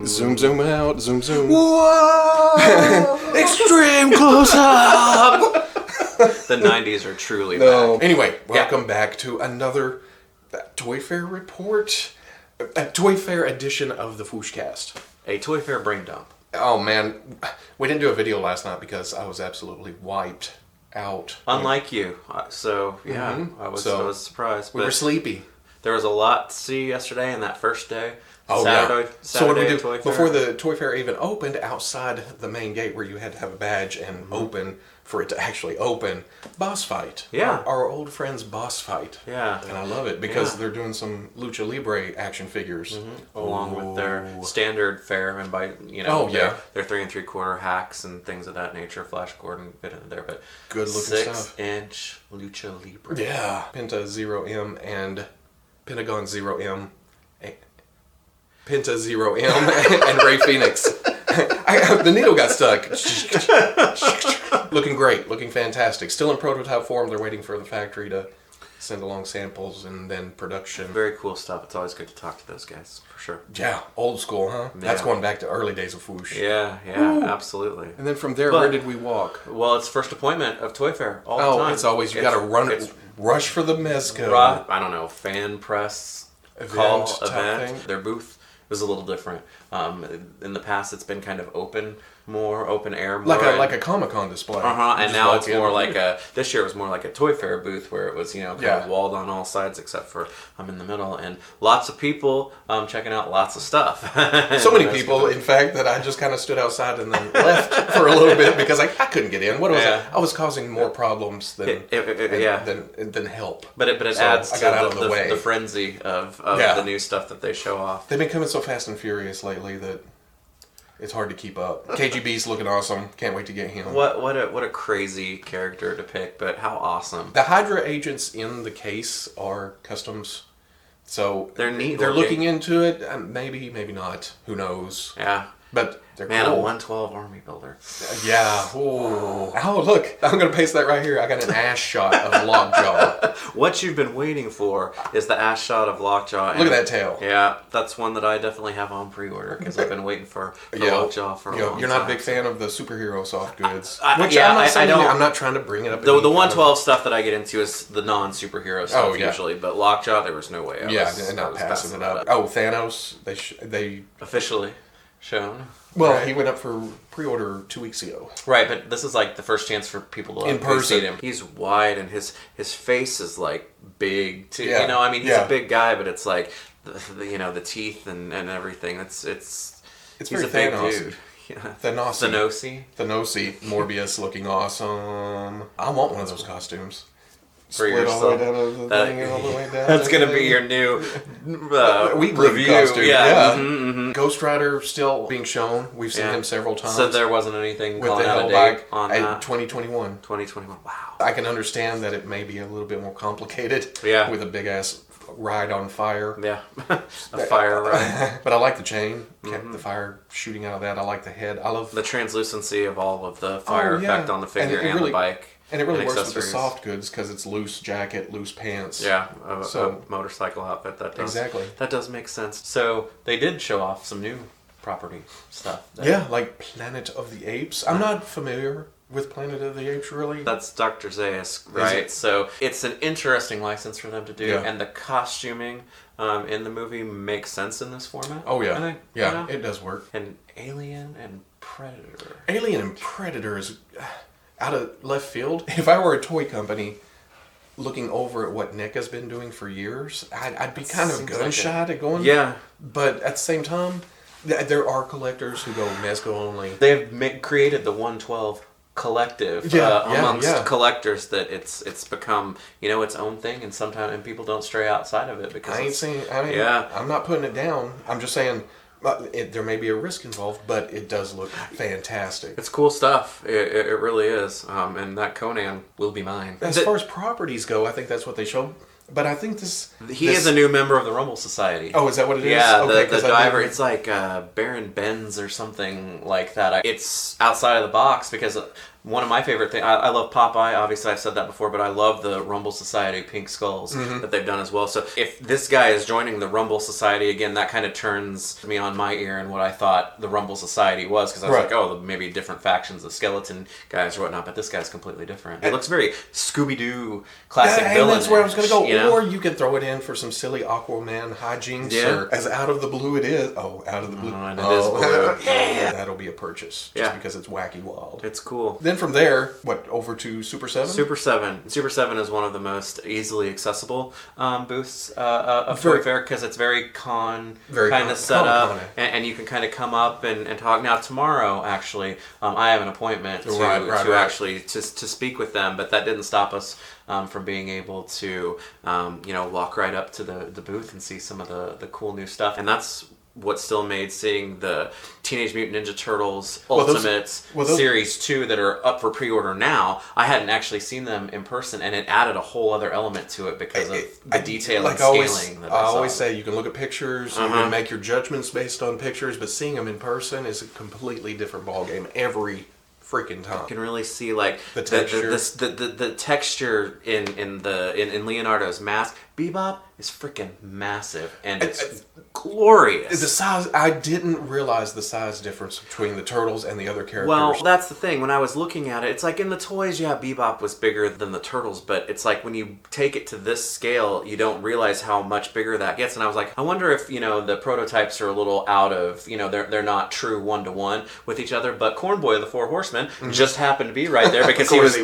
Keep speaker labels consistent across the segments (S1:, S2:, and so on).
S1: Zoom, zoom out, zoom, zoom.
S2: Whoa!
S1: Extreme close-up!
S2: The 90s are truly
S1: No.
S2: back.
S1: Anyway, welcome back to another Toy Fair report. A Toy Fair edition of the Fwoosh cast.
S2: A Toy Fair brain dump.
S1: Oh man, we didn't do a video last night because I was absolutely wiped out.
S2: Unlike you. So, yeah, I was surprised.
S1: We were sleepy.
S2: There was a lot to see yesterday and that first day.
S1: Oh,
S2: Saturday,
S1: yeah. So what did we do?
S2: Toy Fair.
S1: Before the Toy Fair even opened, outside the main gate where you had to have a badge and open for it to actually open, boss fight.
S2: Yeah.
S1: Our old friends boss fight.
S2: Yeah.
S1: And I love it because they're doing some Lucha Libre action figures.
S2: Along with their standard fare, and by, their 3 3/4 hacks and things of that nature. Flash Gordon bit in there, but
S1: good looking stuff.
S2: 6-inch Lucha Libre.
S1: Yeah. Penta 0M and Pentagon 0M. Penta 0M and Ray Phoenix. The needle got stuck. Looking great, looking fantastic. Still in prototype form. They're waiting for the factory to send along samples and then production.
S2: Very cool stuff. It's always good to talk to those guys, for sure.
S1: Yeah, old school, huh? Yeah. That's going back to early days of Fwoosh.
S2: Yeah, absolutely.
S1: And then from there, where did we walk?
S2: Well, it's first appointment of Toy Fair all the time.
S1: It's always, you got to rush for the Mezco.
S2: I don't know, fan press
S1: event.
S2: Thing. Their booth was a little different. In the past, it's been kind of open air, more
S1: like a Comic-Con display.
S2: And now it's more like this year it was more like a Toy Fair booth where it was kind of walled on all sides except for I'm in the middle, and lots of people checking out lots of stuff.
S1: So many people, in fact, that I just kind of stood outside and then left for a little bit because I couldn't get in. What was it? I was causing more problems than help.
S2: But it
S1: so
S2: adds
S1: I got out of the way.
S2: The frenzy of the new stuff that they show off.
S1: They've been coming so fast and furious lately that it's hard to keep up. KGB's looking awesome. Can't wait to get him.
S2: What a crazy character to pick, but how awesome.
S1: The Hydra agents in the case are customs. So
S2: they're neat.
S1: They're looking into it. Maybe, maybe not. Who knows?
S2: Yeah.
S1: But they're
S2: cool.
S1: A
S2: 112 Army Builder.
S1: Yeah. Ooh. Oh, look. I'm going to paste that right here. I got an ass shot of Lockjaw.
S2: What you've been waiting for is the ass shot of Lockjaw.
S1: Look at that tail.
S2: Yeah, that's one that I definitely have on pre-order because I've been waiting for Lockjaw for a long time.
S1: You're not a big fan of the superhero soft goods.
S2: I'm
S1: not trying to bring it up.
S2: The 112 stuff that I get into is the non-superhero stuff usually, but Lockjaw, there was no way I was
S1: not passing it up. Oh, Thanos, they
S2: officially shown.
S1: Well, right. He went up for pre-order 2 weeks ago.
S2: Right, but this is like the first chance for people to
S1: in person.
S2: See him. He's wide and his face is like big too. Yeah. He's a big guy, but it's like the teeth and everything. It's he's
S1: very
S2: a big
S1: Thanos.
S2: dude. Yeah.
S1: Thanosi, Morbius looking awesome. I want one of those costumes.
S2: For yourself. That's going to be your new
S1: review
S2: costume.
S1: Yeah. Ghost Rider still being shown. We've seen him several times.
S2: So there wasn't anything
S1: with
S2: calling out a date on
S1: that. 2021.
S2: 2021. Wow.
S1: I can understand that it may be a little bit more complicated. Yeah. With a big ass ride on fire.
S2: Yeah. A fire ride.
S1: But I like the chain. The fire shooting out of that. I like the head. I love
S2: the translucency of all of the fire effect on the figure and the bike.
S1: And it really works with the soft goods because it's loose jacket, loose pants.
S2: Yeah, a motorcycle outfit. That does make sense. So they did show off some new property stuff.
S1: Like Planet of the Apes. I'm not familiar with Planet of the Apes, really.
S2: That's Dr. Zaius, right? So it's an interesting license for them to do, and the costuming in the movie makes sense in this format.
S1: Oh, yeah.
S2: I think,
S1: it does work.
S2: And Alien and Predator.
S1: Alien and Predator is out of left field. If I were a toy company looking over at what NECA's been doing for years, I'd be kind of gun-shy at going.
S2: Yeah.
S1: But at the same time, there are collectors who go Mezco only.
S2: They've created the 112 collective amongst collectors that it's become its own thing, and sometimes people don't stray outside of it because
S1: I'm not putting it down. I'm just saying there may be a risk involved, but it does look fantastic.
S2: It's cool stuff. It really is. And that Conan will be mine.
S1: As far as properties go, I think that's what they showed. But I think
S2: he is a new member of the Rumble Society.
S1: Oh, is that what it is?
S2: Yeah, the diver. It's like Baron Benz or something like that. It's outside of the box because one of my favorite things, I love Popeye, obviously I've said that before, but I love the Rumble Society Pink Skulls that they've done as well. So if this guy is joining the Rumble Society, again, that kind of turns me on my ear and what I thought the Rumble Society was, because I was like, oh, maybe different factions of skeleton guys or whatnot, but this guy's completely different. It looks very Scooby-Doo classic villain.
S1: And that's where I was going to go. You know? Or you could throw it in for some silly Aquaman hijinks, or as out of the blue it is. Oh, out of the blue.
S2: And it is blue.
S1: That'll be a purchase, just because it's wacky wild.
S2: It's cool.
S1: Then from there, over to Super 7?
S2: Super 7. Super 7 is one of the most easily accessible booths of Toy Fair, because it's very kind of set up, and you can kind of come up and talk. Now tomorrow, actually, I have an appointment to actually to speak with them, but that didn't stop us from being able to walk right up to the booth and see some of the cool new stuff. And that's what still made seeing the Teenage Mutant Ninja Turtles Ultimates Series 2 that are up for pre-order now. I hadn't actually seen them in person, and it added a whole other element to it because of the detail and scaling.
S1: I always say you can look at pictures, you can make your judgments based on pictures, but seeing them in person is a completely different ballgame every freaking time.
S2: You can really see like
S1: the texture,
S2: the texture in Leonardo's mask. Bebop is freaking massive, and it's glorious.
S1: The size, I didn't realize the size difference between the Turtles and the other characters.
S2: Well, that's the thing. When I was looking at it, it's like in the toys, Bebop was bigger than the Turtles, but it's like when you take it to this scale, you don't realize how much bigger that gets. And I was like, I wonder if, the prototypes are a little out of, they're not true one-to-one with each other, but Cornboy of the Four Horsemen just happened to be right there because he was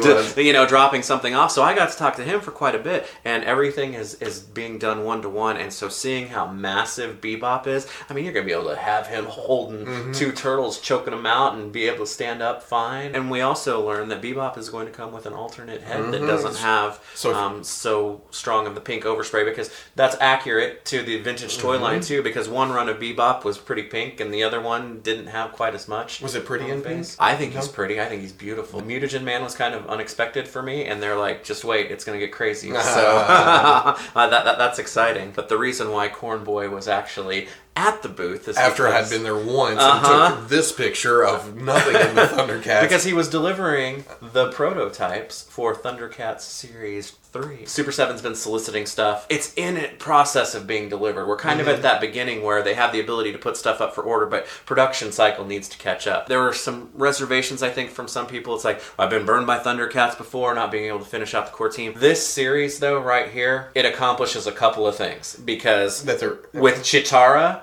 S2: dropping something off. So I got to talk to him for quite a bit, and everything is being done one-to-one, and so seeing how massive Bebop is, I mean, you're going to be able to have him holding two turtles, choking them out, and be able to stand up fine. And we also learned that Bebop is going to come with an alternate head that doesn't have so strong of the pink overspray, because that's accurate to the vintage toy line too, because one run of Bebop was pretty pink, and the other one didn't have quite as much.
S1: Was it pretty in pink?
S2: I think he's pretty. I think he's beautiful. The Mutagen Man was kind of unexpected for me, and they're like, just wait, it's going to get crazy. So that's exciting. But the reason why Cornboy was actually at the booth is
S1: after I had been there once and took this picture of nothing in the ThunderCats.
S2: Because he was delivering the prototypes for ThunderCats Series 3. Super 7's been soliciting stuff. It's in a process of being delivered. We're kind of at that beginning where they have the ability to put stuff up for order, but production cycle needs to catch up. There were some reservations, I think, from some people. It's like, I've been burned by ThunderCats before, not being able to finish out the core team. This series, though, right here, it accomplishes a couple of things. Because with Chitara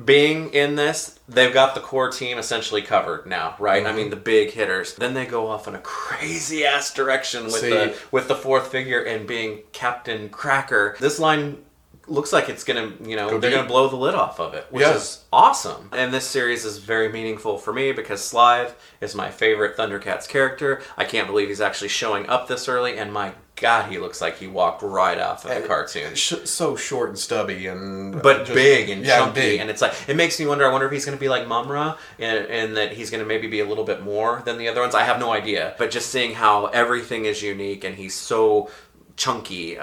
S2: being in this, they've got the core team essentially covered now, right? I mean, the big hitters. Then they go off in a crazy ass direction with the fourth figure and being Captain Cracker. This line looks like it's gonna, they're gonna blow the lid off of it, which is awesome. And this series is very meaningful for me because Slive is my favorite ThunderCats character. I can't believe he's actually showing up this early, and my God, he looks like he walked right off of the cartoon.
S1: So short and stubby,
S2: but big and chunky, and it's like, it makes me wonder. I wonder if he's going to be like Mumra, and that he's going to maybe be a little bit more than the other ones. I have no idea, but just seeing how everything is unique, and he's so chunky,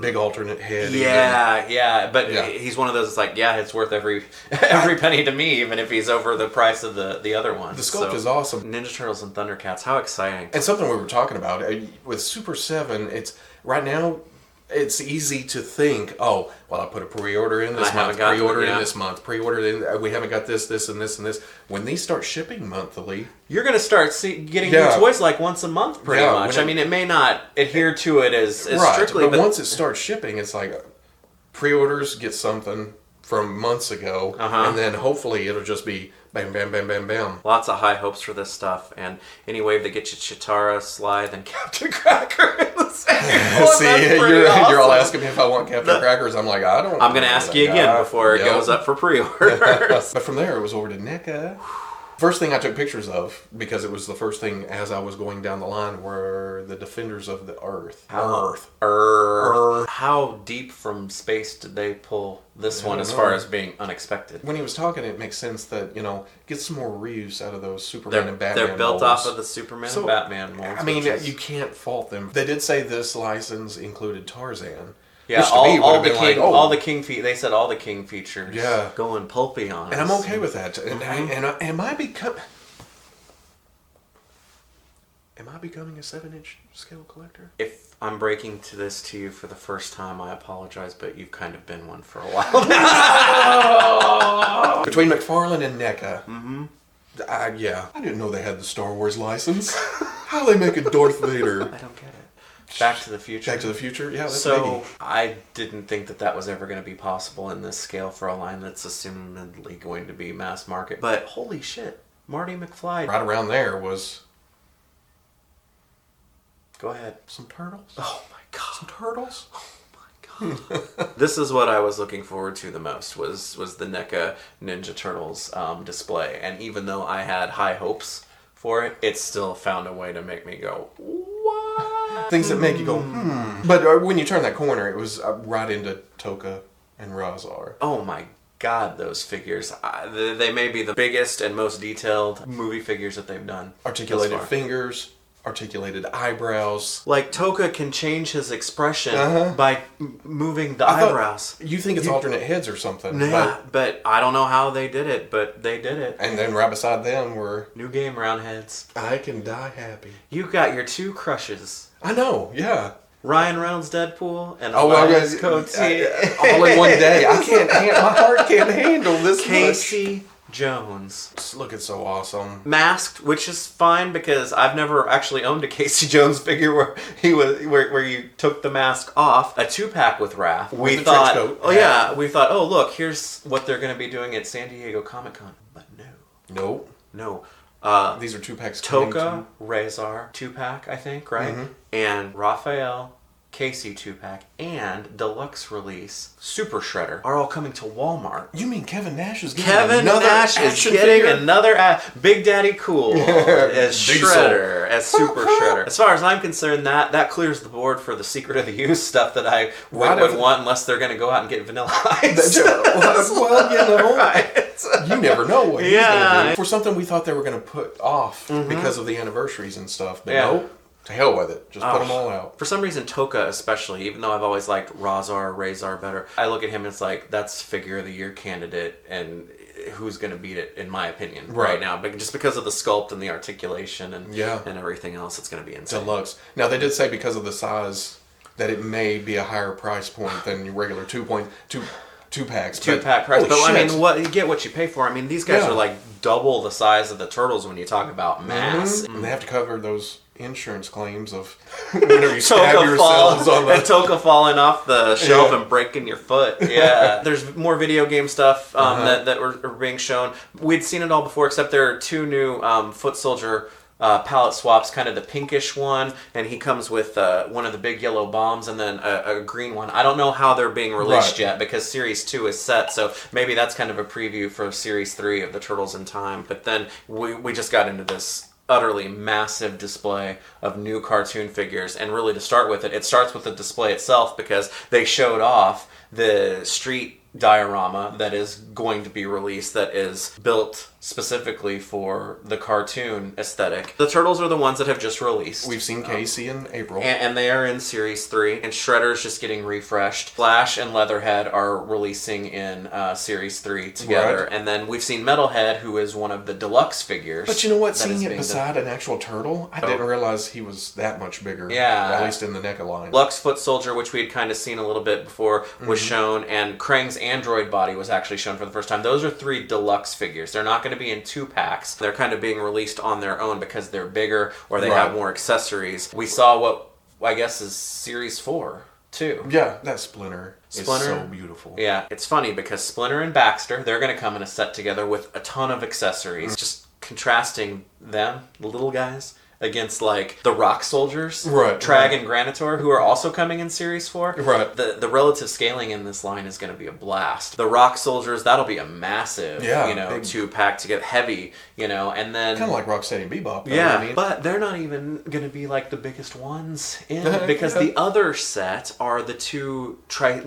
S1: big alternate head.
S2: But he's one of those. It's like, it's worth every penny to me, even if he's over the price of the other one.
S1: The sculpt is awesome.
S2: Ninja Turtles and ThunderCats, how exciting!
S1: And something we were talking about with Super 7, it's right now. It's easy to think, I put a pre-order in this month, pre-order in this month, pre-order in. We haven't got this, and this, and this. When these start shipping monthly,
S2: you're going to start getting new toys like once a month, pretty much. I mean, it may not adhere to it as strictly,
S1: but once it starts shipping, it's like pre-orders get something from months ago, and then hopefully it'll just be bam, bam, bam, bam, bam.
S2: Lots of high hopes for this stuff, and any wave that gets you Chitara, Slythe, and Captain Cracker in the same one.
S1: See, you're all asking me if I want Captain Crackers. I'm like, I don't.
S2: I'm going to ask you again before it goes up for pre-order.
S1: But from there, it was over to NECA. First thing I took pictures of, because it was the first thing as I was going down the line, were the Defenders of the Earth.
S2: Earth. How deep from space did they pull this one as far as being unexpected?
S1: When he was talking, it makes sense that, get some more reuse out of those Superman and Batman
S2: They're built
S1: molds.
S2: off of the Superman and Batman molds.
S1: I mean, you can't fault them. They did say this license included Tarzan.
S2: Yeah, all the King they said all the King features.
S1: Yeah,
S2: going pulpy on us.
S1: And I'm okay with that. And am I becoming? Am I becoming a 7-inch scale collector?
S2: If I'm breaking this to you for the first time, I apologize, but you've kind of been one for a while now.
S1: Between McFarlane and NECA. Yeah. I didn't know they had the Star Wars license. How they make a Darth Vader?
S2: I don't get it. Back to the Future.
S1: Back to the Future? Yeah, that's
S2: so I didn't think that was ever going to be possible in this scale for a line that's assumedly going to be mass market. But holy shit, Marty McFly.
S1: Right around there was...
S2: Go ahead.
S1: Some turtles?
S2: Oh my god.
S1: Some turtles?
S2: Oh my god. This is what I was looking forward to the most, was the NECA Ninja Turtles display. And even though I had high hopes for it, it still found a way to make me go, what?
S1: Things that make you go, But when you turn that corner, it was right into Tokka and Razar.
S2: Oh my god, those figures. They may be the biggest and most detailed movie figures that they've done.
S1: Articulated fingers. Articulated eyebrows.
S2: Like, Tokka can change his expression by moving the eyebrows.
S1: You think it's alternate heads or something.
S2: Yeah, but I don't know how they did it, but they did it.
S1: And then right beside them were...
S2: New Game Roundheads.
S1: I Can Die Happy.
S2: You got your two crushes.
S1: I know, yeah.
S2: Ryan Reynolds Deadpool and Elias Cotier.
S1: All in one day. My heart can't handle this
S2: Casey Jones.
S1: It's looking so awesome.
S2: Masked, which is fine because I've never actually owned a Casey Jones figure where you took the mask off. A 2-pack with Raph. We thought, we thought, oh look, here's what they're going to be doing at San Diego Comic-Con. But no.
S1: No. These are 2-packs.
S2: Tokka, Razar 2-pack, I think, right? And Raphael, Casey 2-pack, and deluxe release Super Shredder are all coming to Walmart.
S1: You mean Kevin Nash is getting
S2: another Big Daddy Cool as Shredder, as Super Shredder. As far as I'm concerned, that clears the board for the Secret of the Use stuff that I would want, unless they're going to go out and get Vanilla Ice.
S1: Well, you know,
S2: right.
S1: You never know what he's going to do. For something we thought they were going to put off because of the anniversaries and stuff, but nope. To hell with it. Just put them all out.
S2: For some reason, Tokka especially, even though I've always liked Razar better, I look at him and it's like, that's Figure of the Year candidate, and who's going to beat it, in my opinion, right now. But just because of the sculpt and the articulation and everything else, it's going to be insane.
S1: Deluxe. Now, they did say because of the size that it may be a higher price point than your regular 2-packs.
S2: 2-pack price. But I mean, you get what you pay for. I mean, these guys are like double the size of the turtles when you talk about mass.
S1: And they have to cover those insurance claims of whenever you stab yourselves on the...
S2: And Tokka falling off the shelf and breaking your foot. Yeah. There's more video game stuff that were being shown. We'd seen it all before, except there are 2 new Foot Soldier palette swaps, kind of the pinkish one, and he comes with one of the big yellow bombs and then a green one. I don't know how they're being released yet because Series 2 is set, so maybe that's kind of a preview for Series 3 of the Turtles in Time. But then we just got into this utterly massive display of new cartoon figures, and really to start with it starts with the display itself because they showed off the street diorama that is going to be released that is built specifically for the cartoon aesthetic. The Turtles are the ones that have just released.
S1: We've seen Casey in April.
S2: And they are in Series 3, and Shredder's just getting refreshed. Flash and Leatherhead are releasing in Series 3 together. Right. And then we've seen Metalhead, who is one of the deluxe figures.
S1: But you know what? Seeing it beside an actual turtle, I didn't realize he was that much bigger. Yeah. At least in the NECA line.
S2: Lux Foot Soldier, which we had kind of seen a little bit before, was shown, and Krang's android body was actually shown for the first time. Those are 3 deluxe figures. They're not going to be in 2-packs. They're kind of being released on their own because they're bigger or they have more accessories. We saw what I guess is Series 4 too.
S1: Yeah, that Splinter is so beautiful.
S2: Yeah, it's funny because Splinter and Baxter, they're going to come in a set together with a ton of accessories. Just contrasting them, the little guys, against like the Rock Soldiers, Trag and Granitor, who are also coming in Series 4.
S1: Right.
S2: The relative scaling in this line is going to be a blast. The Rock Soldiers, that'll be a massive, 2-pack to get heavy, and then...
S1: Kind of like Rocksteady Bebop. Though,
S2: yeah, I mean. But they're not even going to be like the biggest ones in because the other set are the 2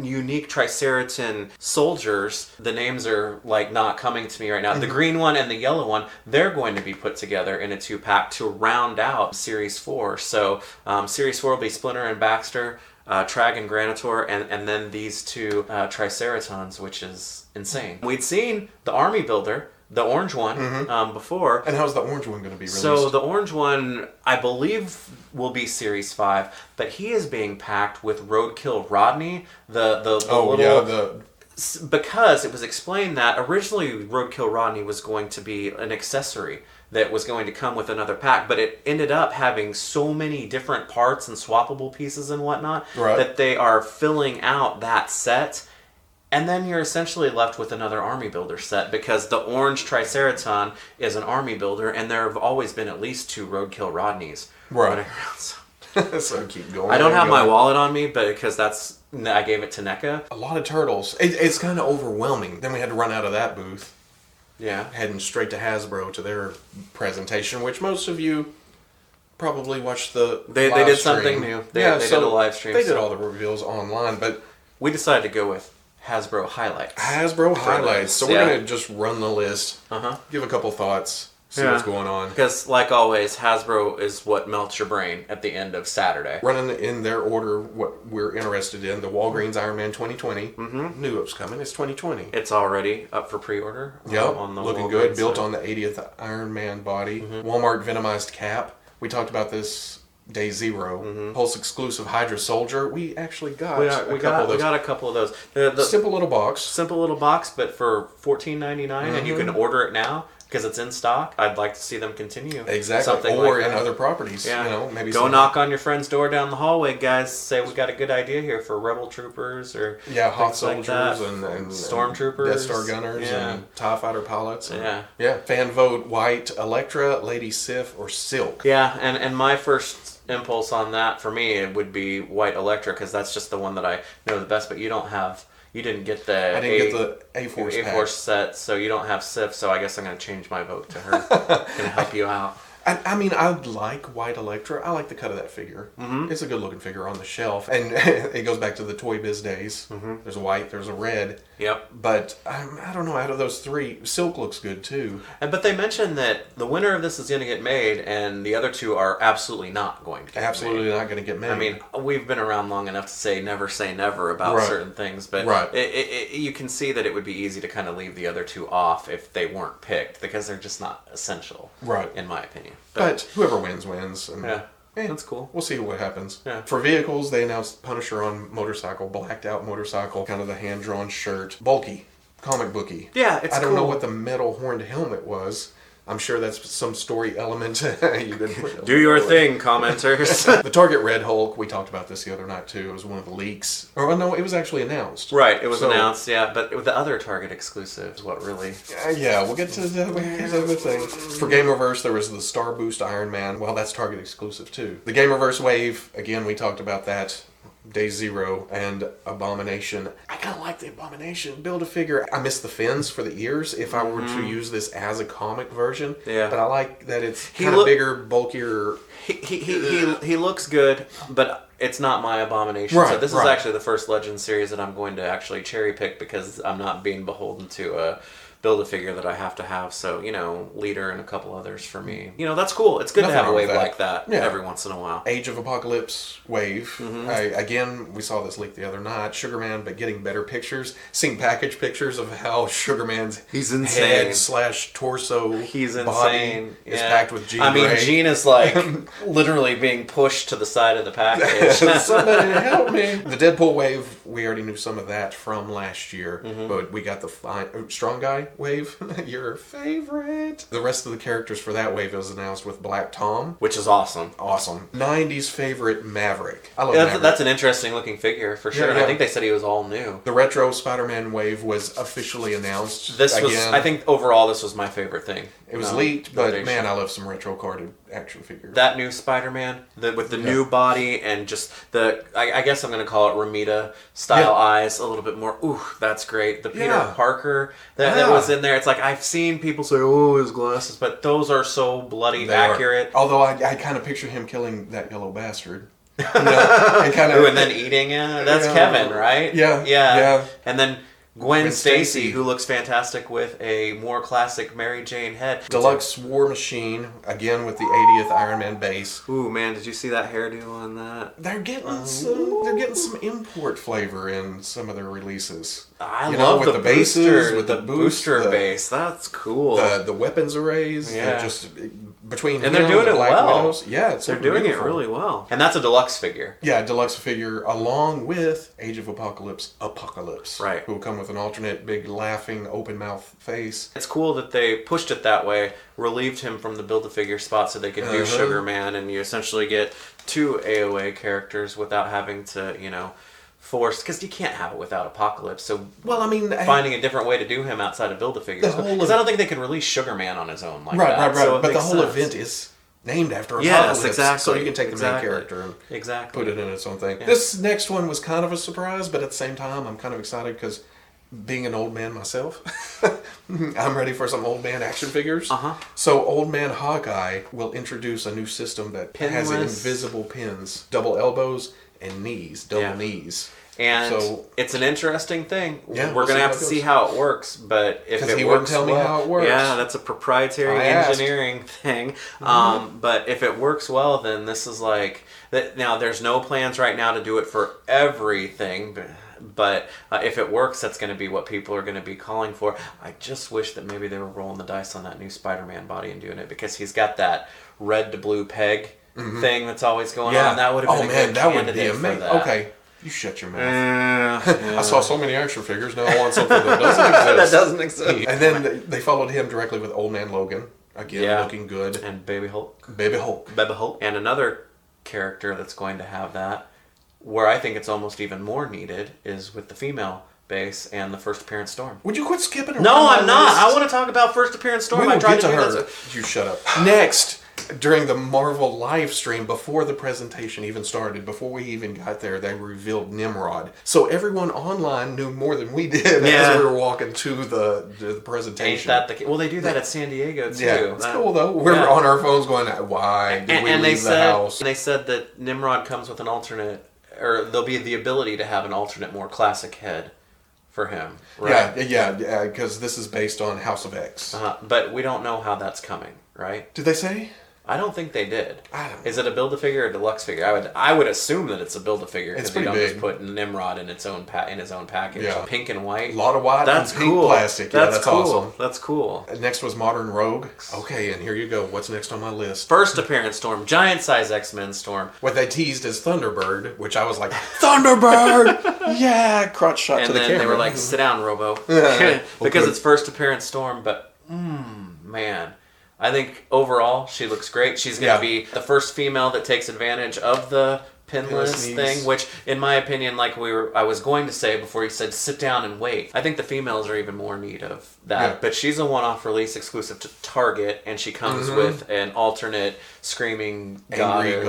S2: unique Triceraton soldiers. The names are like not coming to me right now. The green one and the yellow one, they're going to be put together in a 2-pack to round out Series 4. So Series 4 will be Splinter and Baxter, Trag and Granitor, and then these 2 Triceratons, which is insane. We'd seen the Army Builder the orange one before.
S1: And how's the orange one going to be released?
S2: So the orange one, I believe, will be Series 5, but he is being packed with Roadkill Rodney, the little... Because it was explained that originally Roadkill Rodney was going to be an accessory that was going to come with another pack, but it ended up having so many different parts and swappable pieces and whatnot that they are filling out that set, and then you're essentially left with another army builder set, because the orange Triceraton is an army builder, and there have always been at least 2 Roadkill Rodneys.
S1: Right. So keep going.
S2: I don't have my wallet on me, but because I gave it to NECA.
S1: A lot of turtles. It's kind of overwhelming. Then we had to run out of that booth.
S2: Yeah.
S1: Heading straight to Hasbro to their presentation, which most of you probably watched the
S2: They
S1: live
S2: did
S1: stream.
S2: Something new. They did a live stream.
S1: They did all the reveals online, but...
S2: We decided to go with Hasbro Highlights.
S1: Hasbro Highlights. So we're going to just run the list, give a couple thoughts, see what's going on.
S2: Because, like always, Hasbro is what melts your brain at the end of Saturday.
S1: Running in their order what we're interested in. The Walgreens Ironman 2020. Knew it was coming. It's 2020.
S2: It's already up for pre-order.
S1: Yep,
S2: on the
S1: looking
S2: Walgreens
S1: good. Built
S2: side.
S1: on the 80th Ironman body. Walmart Venomized Cap. We talked about this day 0. Pulse exclusive Hydra Soldier. We actually got
S2: we got a couple of those. The
S1: simple little box.
S2: Simple little box, but for $14.99, and you can order it now because it's in stock. I'd like to see them continue.
S1: Exactly.
S2: Something
S1: or
S2: like
S1: in
S2: that.
S1: other properties.
S2: Yeah.
S1: You know, maybe
S2: go knock on your friend's door down the hallway, guys. Say we got a good idea here for Rebel Troopers or
S1: Hot Soldiers
S2: like
S1: and
S2: Stormtroopers,
S1: Death Star Gunners and TIE Fighter pilots.
S2: And,
S1: Fan vote White, Electra, Lady Sif, or Silk.
S2: Yeah, and my first impulse on that for me it would be White Electra, because that's just the one that I know the best. But you didn't get the
S1: I didn't get the A-Force
S2: set, so you don't have Sif, so I guess I'm going to change my vote to her. Gonna help you out.
S1: I mean, I like White Electra. I like the cut of that figure. It's a good looking figure on the shelf. And it goes back to the Toy Biz days. There's a white, there's a red.
S2: Yep.
S1: But I don't know, out of those 3, Silk looks good too.
S2: But they mentioned that the winner of this is going to get made, and the other 2 are absolutely not going to get
S1: Absolutely not going to get made.
S2: I mean, we've been around long enough to say never about certain things, but you can see that it would be easy to kind of leave the other 2 off if they weren't picked, because they're just not essential, in my opinion.
S1: But whoever wins. And
S2: that's cool.
S1: We'll see what happens.
S2: Yeah.
S1: For vehicles, they announced Punisher on motorcycle, blacked out motorcycle, kind of the hand-drawn shirt. Bulky, comic booky.
S2: Yeah, it's
S1: I don't know what the metal horned helmet was. I'm sure that's some story element. You didn't put
S2: Do your thing, commenters.
S1: The Target Red Hulk, we talked about this the other night too. It was one of the leaks. Or no, it was actually announced.
S2: Right, it was announced, but the other Target exclusive is what really...
S1: we'll get to the other thing. For Gamerverse, there was the Star Boost Iron Man. Well, that's Target exclusive too. The Gamerverse Wave, again, we talked about that. Day 0 and Abomination. I kind of like the Abomination Build-A-Figure. I miss the fins for the ears if I were to use this as a comic version.
S2: Yeah.
S1: But I like that it's kind of bigger, bulkier.
S2: He looks good, but it's not my Abomination. So this is actually the first Legends series that I'm going to actually cherry pick, because I'm not being beholden to a Build-A-Figure that I have to have. So, Leader and a couple others for me. That's cool. It's good to have a wave like that every once in a while.
S1: Age of Apocalypse wave. Again, we saw this leak the other night. Sugarman, but getting better pictures. Seeing package pictures of how Sugarman's head/torso body is packed with Jean Grey.
S2: Jean is like literally being pushed to the side of the package.
S1: Somebody help me. The Deadpool wave, we already knew some of that from last year, but we got the Strong Guy wave, your favorite. The rest of the characters for that wave was announced with Black Tom,
S2: which is awesome.
S1: 90s favorite Maverick. I love Maverick.
S2: That's an interesting looking figure for sure. I think they said he was all new.
S1: The retro Spider-Man wave was officially announced.
S2: I think overall this was my favorite thing.
S1: It was leaked, but man, I love some retro carded action figures.
S2: That new Spider-Man, with the new body and just I guess I'm going to call it Ramita style eyes, a little bit more. Ooh, that's great. The Peter Parker that was in there. It's like I've seen people say, "Oh, his glasses," but those are so bloody accurate.
S1: Although I kind of picture him killing that yellow bastard. And
S2: then eating it. That's Kevin, right?
S1: Yeah.
S2: And then Gwen Stacy, who looks fantastic with a more classic Mary Jane head.
S1: Deluxe War Machine, again with the 80th Iron Man base.
S2: Ooh, man, did you see that hairdo on that?
S1: They're getting some import flavor in some of their releases.
S2: I love the bases with the booster base. That's cool.
S1: The weapons arrays.
S2: Yeah.
S1: Just between
S2: and they're doing it well.
S1: Widows, yeah,
S2: they're doing it really well. And that's a deluxe figure.
S1: Yeah, deluxe figure along with Age of Apocalypse,
S2: right?
S1: Who will come with an alternate big laughing open mouth face.
S2: It's cool that they pushed it that way, relieved him from the Build-A-Figure spot so they could do Sugar Man, and you essentially get 2 AOA characters without having to, force, because you can't have it without Apocalypse. So, finding a different way to do him outside of Build-A-Figures. Because I don't think they can release Sugar Man on his own like that.
S1: Right.
S2: So
S1: but the whole event is named after Apocalypse.
S2: Yes, exactly.
S1: So you can take the main character and put it in its own thing. Yeah. This next one was kind of a surprise, but at the same time, I'm kind of excited because being an old man myself, I'm ready for some old man action figures. So Old Man Hawkeye will introduce a new system that has invisible pins, double elbows and knees, double knees.
S2: And so, it's an interesting thing. Yeah, we're going to have to see how it works, but if it works
S1: tell me how it works.
S2: Yeah, that's a proprietary engineering thing. But if it works well, then this is like that. Now, there's no plans right now to do it for everything, but if it works, that's going to be what people are going to be calling for. I just wish that maybe they were rolling the dice on that new Spider-Man body and doing it, because he's got that red to blue peg thing that's always going on. That would have been a good candidate for that.
S1: Okay. You shut your mouth. I saw so many action figures. Now I want something that doesn't exist.
S2: That doesn't exist.
S1: And then they followed him directly with Old Man Logan. Again, looking good.
S2: And Baby Hulk.
S1: Baby Hulk.
S2: And another character that's going to have that, where I think it's almost even more needed, is with the female base and the first appearance Storm.
S1: Would you quit skipping around?
S2: No, I'm not. I want to talk about first appearance Storm.
S1: We will get to her. You shut up. Next. During the Marvel live stream, before the presentation even started, before we even got there, they revealed Nimrod. So everyone online knew more than we did as we were walking to the presentation.
S2: Ain't that well, they do that at San Diego, too.
S1: Yeah, it's cool, though. We're on our phones going, why did we leave the house?
S2: And they said that Nimrod comes with an alternate, or there'll be the ability to have an alternate, more classic head for him. Right?
S1: Yeah, because this is based on House of X.
S2: But we don't know how that's coming, right?
S1: Did they say?
S2: I don't think they did.
S1: I don't know.
S2: Is it a Build-A-Figure or a deluxe figure? I would assume that it's a Build-A-Figure, because they don't
S1: big.
S2: just put Nimrod in his own package. Yeah. Pink and white.
S1: A lot of white and pink plastic. Yeah, that's
S2: cool.
S1: Awesome.
S2: That's cool.
S1: Next was Modern Rogue. Okay, and here you go. What's next on my list?
S2: First appearance Storm. Giant size X-Men Storm.
S1: What they teased as Thunderbird, which I was like, Thunderbird! Yeah! Crotch shot to the camera.
S2: And then they were like, sit down, Robo. Because it's first appearance Storm, but man. I think overall she looks great. She's going to be the first female that takes advantage of the pinless thing, which in my opinion, I was going to say before you said sit down and wait, I think the females are even more in need of that. But she's a one-off release exclusive to Target, and she comes with an alternate screaming
S1: angry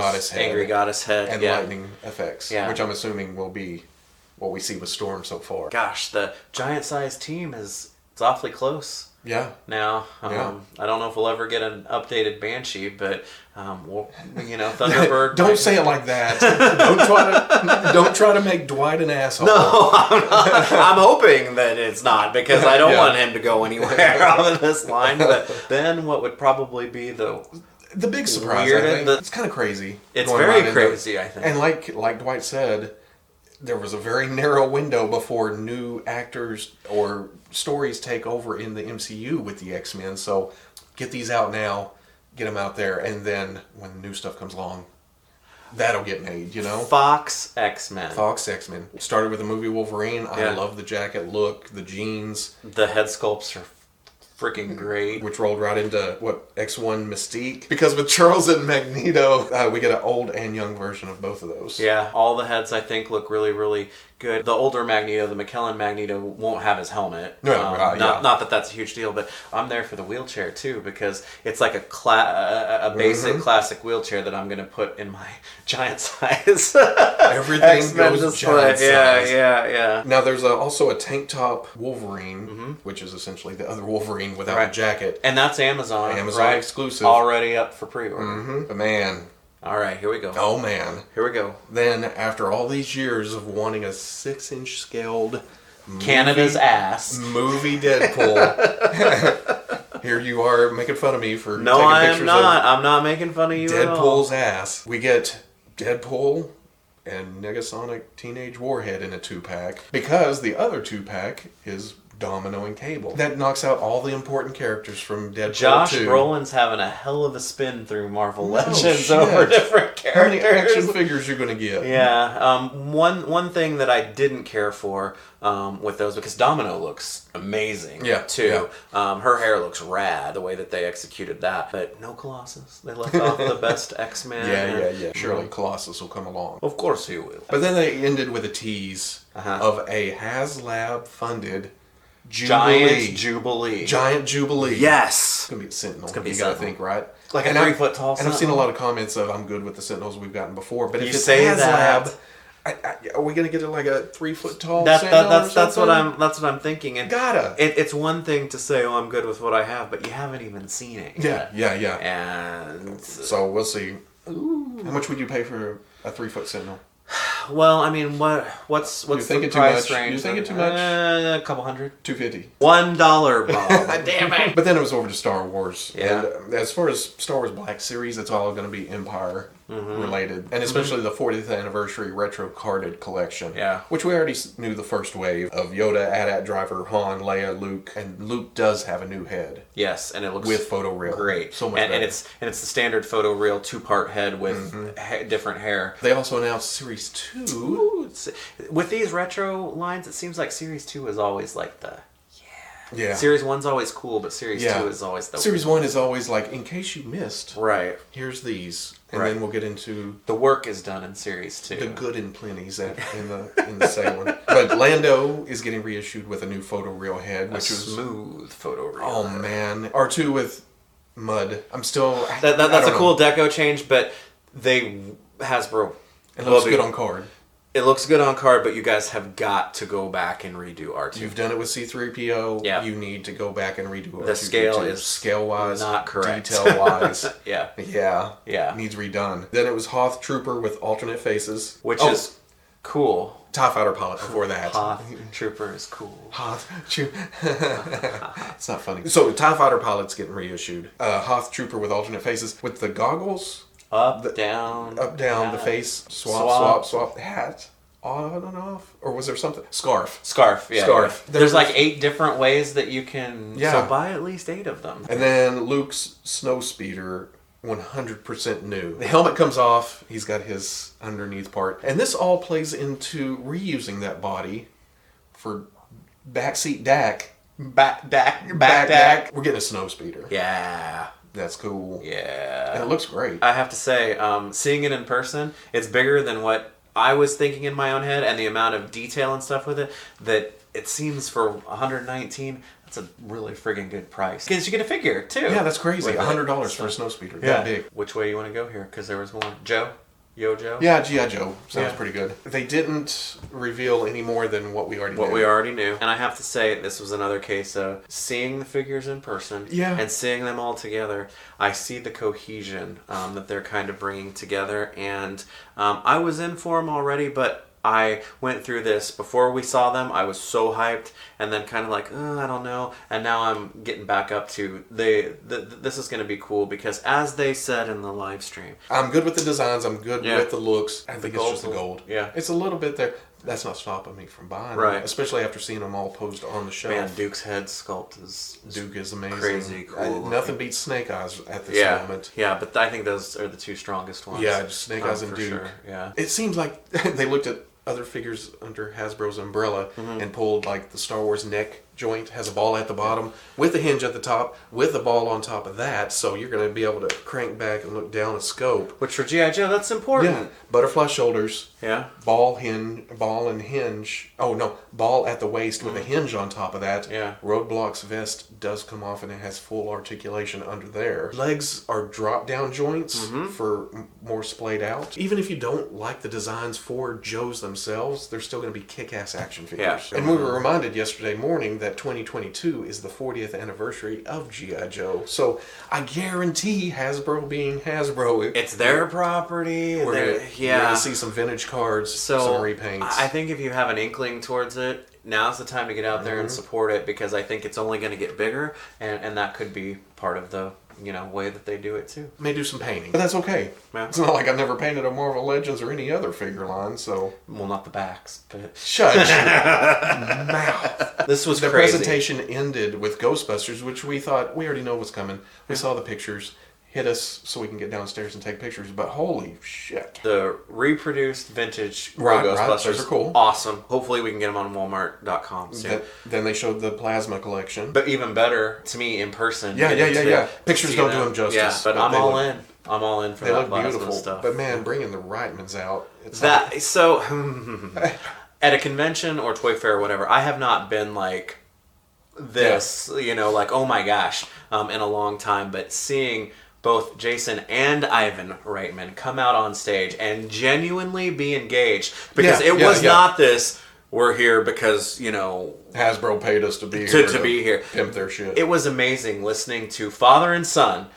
S1: goddess head
S2: and
S1: lightning effects, which I'm assuming will be what we see with Storm so far.
S2: Gosh, the giant size team it's awfully close.
S1: Yeah.
S2: Now, I don't know if we'll ever get an updated Banshee, but Thunderbird.
S1: Don't say it like that. Don't try to make Dwight an asshole.
S2: No, I'm not. I'm hoping that it's not, because I don't want him to go anywhere on this line. But then, what would probably be the
S1: big surprise? I think it's kind of crazy.
S2: It's very crazy, I think.
S1: And like Dwight said, there was a very narrow window before new actors or stories take over in the MCU with the X-Men. So get these out now, get them out there, and then when new stuff comes along, that'll get made,
S2: Fox X-Men.
S1: Started with the movie Wolverine. I love the jacket look, the jeans.
S2: The head sculpts are freaking great.
S1: Which rolled right into, X1 Mystique. Because with Charles and Magneto, we get an old and young version of both of those.
S2: Yeah, all the heads, I think, look really, really good. The older Magneto, the McKellen Magneto, won't have his helmet. Not that that's a huge deal, but I'm there for the wheelchair, too, because it's like a basic classic wheelchair that I'm going to put in my giant size.
S1: Everything goes giant size.
S2: Yeah.
S1: Now, there's also a tank top Wolverine, which is essentially the other Wolverine without a jacket.
S2: And that's Amazon
S1: exclusive.
S2: Already up for pre-order.
S1: But man.
S2: All right, here we go.
S1: Oh, man.
S2: Here we go.
S1: Then, after all these years of wanting a 6-inch scaled
S2: Canada's ass.
S1: Movie Deadpool. Here you are making fun of me for taking pictures
S2: I'm not. I'm not making fun of you at all.
S1: Deadpool's ass. We get Deadpool and Negasonic Teenage Warhead in a 2-pack because the other 2-pack is Domino and Cable. That knocks out all the important characters from Deadpool 2.
S2: Josh Brolin's having a hell of a spin through Marvel Legends over different characters.
S1: How many action figures you're going to get?
S2: Yeah. One thing that I didn't care for with those, because Domino looks amazing too. Yeah. Her hair looks rad, the way that they executed that. But no Colossus. They left off the best X-Men.
S1: Yeah. Surely Colossus will come along.
S2: Of course he will.
S1: But then they ended with a tease of a HasLab-funded
S2: Giant Jubilee.
S1: It's
S2: Yes.
S1: going to be a Sentinel.
S2: It's going to be
S1: you got to think, right?
S2: Like a 3-foot tall Sentinel.
S1: And I've seen a lot of comments of I'm good with the Sentinels we've gotten before. But if it's
S2: say
S1: HasLab, are we going to get like a 3-foot tall Sentinel
S2: that's what I'm thinking. And it's one thing to say, I'm good with what I have, but you haven't even seen it yet.
S1: Yeah.
S2: And
S1: so we'll see. Ooh. How much would you pay for a 3-foot Sentinel?
S2: Well, I mean, what's the price range?
S1: You thinking too much?
S2: A couple $100.
S1: $250.
S2: $1, Bob. Damn it!
S1: But then it was over to Star Wars.
S2: Yeah.
S1: And as far as Star Wars Black Series, it's all going to be Empire related, and especially the 40th anniversary retro carded collection.
S2: Yeah.
S1: Which we already knew the first wave of Yoda, AT-AT driver, Han, Leia, Luke, and Luke does have a new head.
S2: Yes, and it looks
S1: with photoreal.
S2: Great.
S1: So much better.
S2: And it's the standard photoreal 2-part head with different hair.
S1: They also announced Series 2.
S2: Ooh, with these retro lines, it seems like Series 2 is always like the
S1: yeah.
S2: Series 1's always cool, but Series 2 is always the
S1: Series 1 is always like, in case you missed,
S2: right?
S1: Here's these, and then we'll get into
S2: the work is done in Series 2.
S1: The good and plenty's in the second one. But Lando is getting reissued with a new photoreal head, which is
S2: smooth photoreal.
S1: Oh man, R2 with mud. I'm still.
S2: That's a cool deco change, but Hasbro.
S1: It looks good on card.
S2: It looks good on card, but you guys have got to go back and redo R2.
S1: You've done it with C-3PO.
S2: Yeah.
S1: You need to go back and redo R2.
S2: The scale is
S1: scale-wise,
S2: not correct.
S1: Detail-wise.
S2: Yeah.
S1: Needs redone. Then it was Hoth Trooper with alternate faces.
S2: Which is cool.
S1: TIE Fighter pilot before that.
S2: Hoth Trooper is cool.
S1: Hoth Trooper. It's not funny. So TIE Fighter pilot's getting reissued. Hoth Trooper with alternate faces with the goggles.
S2: Down,
S1: the face, swap, hat, on and off, or was there something? Scarf.
S2: Yeah. There's like 8 different ways that you can.
S1: Yeah.
S2: So buy at least 8 of them.
S1: And then Luke's Snowspeeder, 100% new. The helmet comes off. He's got his underneath part, and this all plays into reusing that body for backseat Dak.
S2: Back Dak.
S1: We're getting a Snowspeeder.
S2: Yeah.
S1: That's cool.
S2: Yeah.
S1: And it looks great.
S2: I have to say, seeing it in person, it's bigger than what I was thinking in my own head, and the amount of detail and stuff with it, that it seems for $119, that's a really friggin' good price. Because you get a figure, too.
S1: Yeah, that's crazy. $100 for a Snowspeeder. That big.
S2: Which way you want to go here? Because there was more. Joe? Yo Joe?
S1: Yeah, G.I. Joe. Sounds pretty good. They didn't reveal any more than what we already knew.
S2: And I have to say, this was another case of seeing the figures in person and seeing them all together. I see the cohesion that they're kind of bringing together. And I was in for them already, but I went through this before we saw them. I was so hyped, and then kind of like, I don't know. And now I'm getting back up to this is going to be cool, because as they said in the live stream,
S1: I'm good with the designs. I'm good with the looks. I think it's just the gold.
S2: Yeah,
S1: it's a little bit there. That's not stopping me from buying them, especially after seeing them all posed on the shelf.
S2: Man, Duke's head sculpt
S1: is amazing.
S2: Crazy cool.
S1: Nothing beats Snake Eyes at this moment.
S2: Yeah, but I think those are the 2 strongest ones.
S1: Yeah, just Snake Eyes and Duke.
S2: Sure. Yeah.
S1: It seems like they looked at other figures under Hasbro's umbrella and pulled like the Star Wars neck joint has a ball at the bottom with a hinge at the top with a ball on top of that, so you're going to be able to crank back and look down a scope.
S2: Which for G.I. Joe, that's important.
S1: Yeah, butterfly shoulders.
S2: Yeah.
S1: Ball and hinge. Oh no, ball at the waist with a hinge on top of that.
S2: Yeah.
S1: Roadblock's vest does come off and it has full articulation under there. Legs are drop down joints for more splayed out. Even if you don't like the designs for Joe's themselves, themselves, they're still going to be kick-ass action figures. Yeah. And we were reminded yesterday morning that 2022 is the 40th anniversary of G.I. Joe. So I guarantee Hasbro being Hasbro,
S2: it's their property.
S1: We're going to see some vintage cards, some repaints.
S2: I think if you have an inkling towards it, now's the time to get out there and support it, because I think it's only going to get bigger, and that could be part of the way that they do it too.
S1: May do some painting, but that's okay. Yeah. It's not like I've never painted a Marvel Legends or any other figure line, so...
S2: Well, not the backs, but...
S1: Shut your mouth.
S2: This was
S1: crazy. The presentation ended with Ghostbusters, which we thought, we already know what's coming. We saw the pictures. Hit us so we can get downstairs and take pictures, but holy shit.
S2: The reproduced vintage Ghostbusters
S1: those are cool.
S2: Awesome. Hopefully we can get them on Walmart.com soon.
S1: Then they showed the plasma collection.
S2: But even better, to me, in person.
S1: Yeah. Pictures don't do them justice.
S2: Yeah, but I'm all in. I'm all in for that plasma
S1: beautiful
S2: stuff.
S1: But man, bringing the Reitmans out.
S2: At a convention or Toy Fair or whatever, I have not been like this, like, oh my gosh, in a long time. But seeing both Jason and Ivan Reitman come out on stage and genuinely be engaged, because it was not this, we're here because,
S1: Hasbro paid us to be here.
S2: To be here.
S1: Pimp their shit.
S2: It was amazing listening to father and son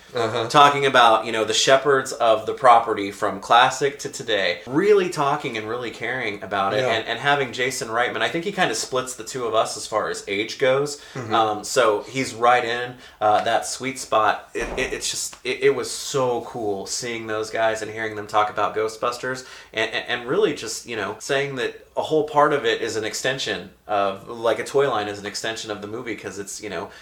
S2: talking about, the shepherds of the property from classic to today. Really talking and really caring about it. And having Jason Reitman, I think he kind of splits the two of us as far as age goes. So he's right in that sweet spot. It was so cool seeing those guys and hearing them talk about Ghostbusters. And really just, saying that a whole part of it is an extension of, like a toy line is an extension of the movie, because it's,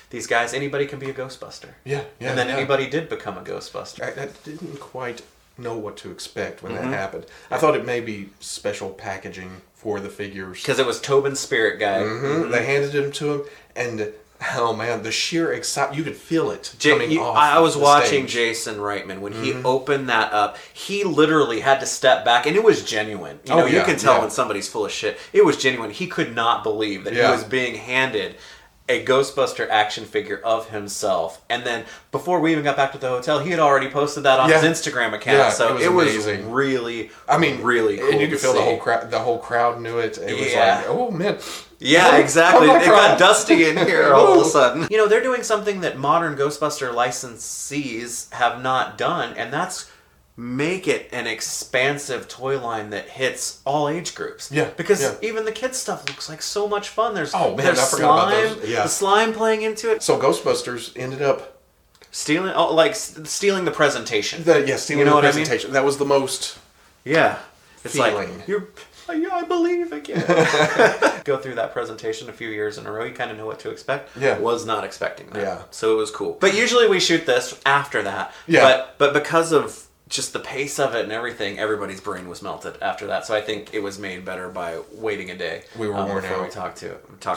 S2: these guys, anybody can be a Ghostbuster. And then anybody did become a Ghostbuster.
S1: I didn't quite know what to expect when that happened. I thought it may be special packaging for the figures.
S2: Because it was Tobin's spirit guide.
S1: They handed him to him, and oh man, the sheer excitement, you could feel it coming off.
S2: I was watching
S1: stage.
S2: Jason Reitman when he opened that up. He literally had to step back, and it was genuine. You can tell when somebody's full of shit. It was genuine. He could not believe that he was being handed a Ghostbuster action figure of himself. And then before we even got back to the hotel, he had already posted that on his Instagram account. So it was really, really cool.
S1: And you could feel the whole crowd knew it. It was like, oh man.
S2: Yeah, exactly. It got dusty in here all of a sudden. They're doing something that modern Ghostbuster licensees have not done, and that's make it an expansive toy line that hits all age groups. Because even the kids stuff looks like so much fun. There's
S1: I forgot about those.
S2: The slime playing into it.
S1: So Ghostbusters ended up
S2: stealing the presentation.
S1: Stealing the presentation. I mean? That was the most
S2: it's
S1: feeling.
S2: I believe again. Go through that presentation a few years in a row. You kind of know what to expect. Was not expecting that. So it was cool. But usually we shoot this after that. But because of just the pace of it and everything, everybody's brain was melted after that. So I think it was made better by waiting a day.
S1: We were worn
S2: before
S1: out.
S2: We talked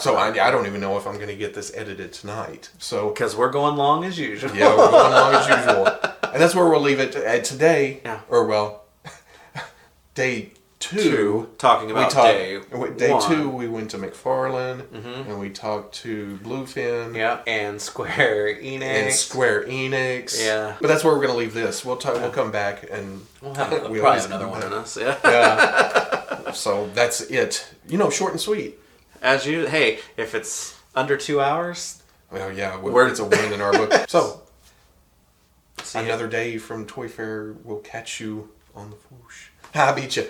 S1: so I don't even know if I'm going to get this edited tonight. So
S2: because we're going long as usual.
S1: We're going long as usual, and that's where we'll leave it today. Day 2.
S2: Talking about day
S1: 2, we went to McFarlane, and we talked to Bluefin.
S2: And Square Enix.
S1: But that's where we're going to leave this. We'll come back, and
S2: we'll have probably another one in us.
S1: So that's it. Short and sweet.
S2: As you, hey, if it's under 2 hours,
S1: well, it's a win in our book. So another day from Toy Fair. We'll catch you on the Fwoosh. I beat you.